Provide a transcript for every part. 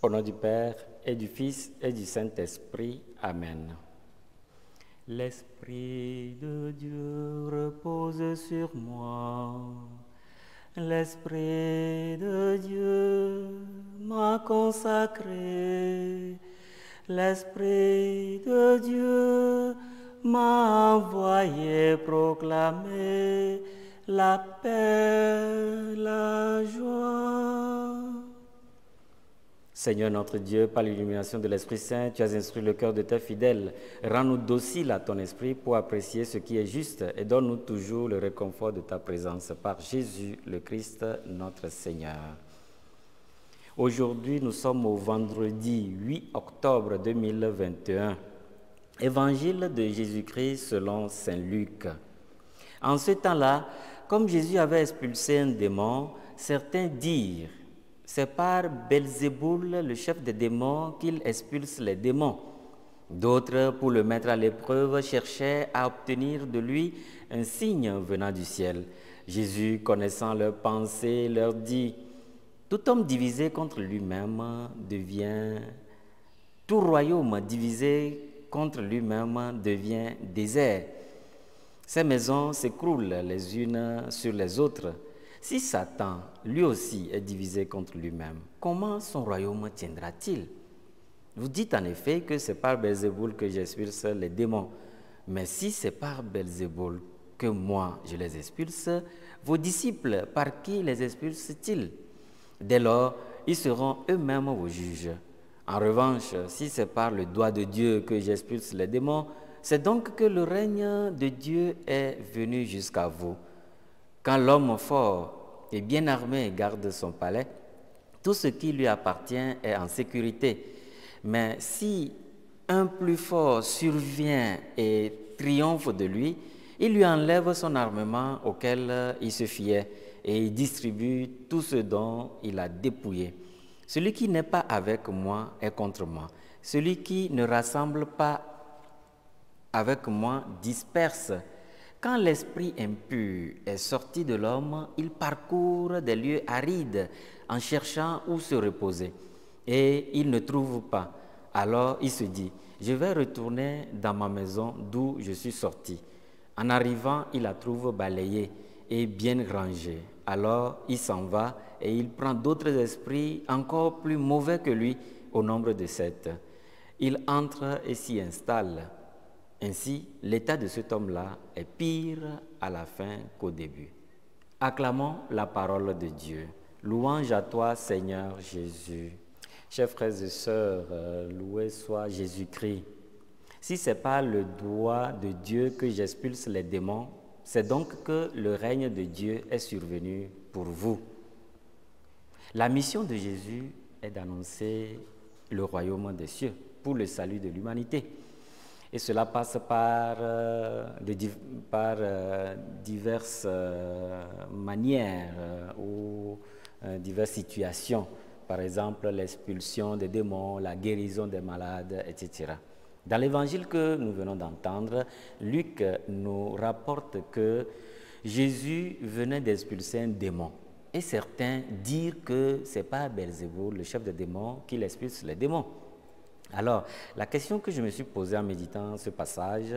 Au nom du Père, et du Fils, et du Saint-Esprit. Amen. L'Esprit de Dieu repose sur moi. L'Esprit de Dieu m'a consacré. L'Esprit de Dieu m'a envoyé proclamer la paix, la joie. Seigneur notre Dieu, par l'illumination de l'Esprit Saint, tu as instruit le cœur de tes fidèles. Rends-nous dociles à ton esprit pour apprécier ce qui est juste et donne-nous toujours le réconfort de ta présence par Jésus le Christ, notre Seigneur. Aujourd'hui, nous sommes au vendredi 8 octobre 2021. Évangile de Jésus-Christ selon Saint Luc. En ce temps-là, comme Jésus avait expulsé un démon, certains dirent: c'est par Belzéboul, le chef des démons, qu'il expulse les démons. D'autres, pour le mettre à l'épreuve, cherchaient à obtenir de lui un signe venant du ciel. Jésus, connaissant leurs pensées, leur dit: tout homme divisé contre lui-même devient... Tout royaume divisé contre lui-même devient désert. Ces maisons s'écroulent les unes sur les autres. Si Satan, lui aussi, est divisé contre lui-même, comment son royaume tiendra-t-il? Vous dites en effet que c'est par Belzéboul que j'expulse les démons. Mais si c'est par Belzéboul que moi je les expulse, vos disciples, par qui les expulsent-ils? Dès lors, ils seront eux-mêmes vos juges. En revanche, si c'est par le doigt de Dieu que j'expulse les démons, c'est donc que le règne de Dieu est venu jusqu'à vous. Quand l'homme fort et bien armé garde son palais, tout ce qui lui appartient est en sécurité. Mais si un plus fort survient et triomphe de lui, il lui enlève son armement auquel il se fiait et il distribue tout ce dont il a dépouillé. Celui qui n'est pas avec moi est contre moi. Celui qui ne rassemble pas avec moi disperse. Quand l'esprit impur est sorti de l'homme, il parcourt des lieux arides en cherchant où se reposer. Et il ne trouve pas. Alors il se dit: je vais retourner dans ma maison d'où je suis sorti. En arrivant, il la trouve balayée et bien rangée. Alors il s'en va et il prend d'autres esprits encore plus mauvais que lui, au nombre de 7. Il entre et s'y installe. Ainsi, l'état de cet homme-là est pire à la fin qu'au début. Acclamons la parole de Dieu. Louange à toi, Seigneur Jésus. Chers frères et sœurs, loué soit Jésus-Christ. Si ce n'est pas le doigt de Dieu que j'expulse les démons, c'est donc que le règne de Dieu est survenu pour vous. La mission de Jésus est d'annoncer le royaume des cieux pour le salut de l'humanité. Et cela passe par diverses manières ou diverses situations. Par exemple, l'expulsion des démons, la guérison des malades, etc. Dans l'évangile que nous venons d'entendre, Luc nous rapporte que Jésus venait d'expulser un démon. Et certains dirent que ce n'est pas Belzéboul, le chef des démons, qui expulse les démons. Alors, la question que je me suis posée en méditant ce passage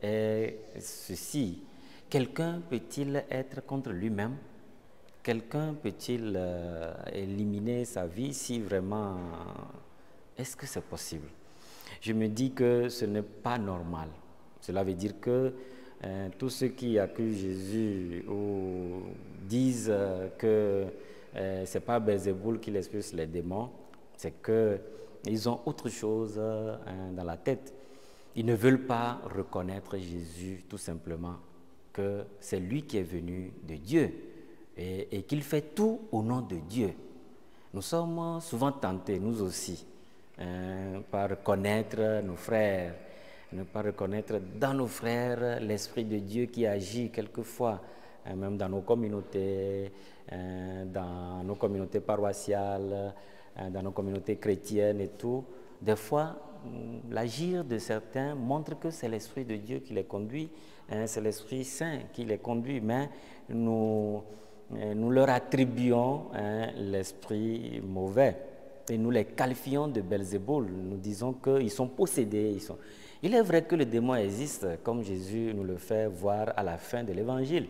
est ceci: quelqu'un peut-il être contre lui-même? Quelqu'un peut-il éliminer sa vie si vraiment... Est-ce que c'est possible? Je me dis que ce n'est pas normal. Cela veut dire que tous ceux qui accusent Jésus ou disent que ce n'est pas Belzéboul qui expulse les démons, c'est qu'ils ont autre chose dans la tête. Ils ne veulent pas reconnaître Jésus tout simplement, que c'est lui qui est venu de Dieu et qu'il fait tout au nom de Dieu. Nous sommes souvent tentés, nous aussi, par reconnaître nos frères, ne pas reconnaître dans nos frères l'Esprit de Dieu qui agit quelquefois, même dans nos communautés paroissiales, dans nos communautés chrétiennes et tout. Des fois, l'agir de certains montre que c'est l'Esprit de Dieu qui les conduit, c'est l'Esprit Saint qui les conduit, mais nous leur attribuons l'esprit mauvais. et nous les qualifions de Belzéboul. Nous disons qu'ils sont possédés. Il est vrai que le démon existe, comme Jésus nous le fait voir à la fin de l'Évangile.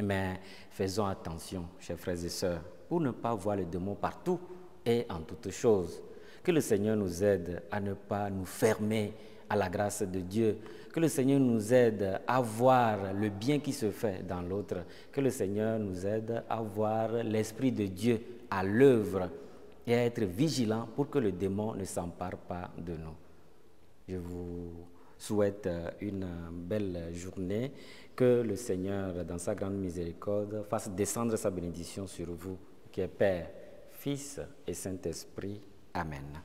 Mais faisons attention, chers frères et sœurs, pour ne pas voir le démon partout et en toutes choses. Que le Seigneur nous aide à ne pas nous fermer à la grâce de Dieu. Que le Seigneur nous aide à voir le bien qui se fait dans l'autre. Que le Seigneur nous aide à voir l'Esprit de Dieu à l'œuvre et à être vigilant pour que le démon ne s'empare pas de nous. Je vous souhaite une belle journée. Que le Seigneur, dans sa grande miséricorde, fasse descendre sa bénédiction sur vous, qui est Père, Fils et Saint-Esprit. Amen.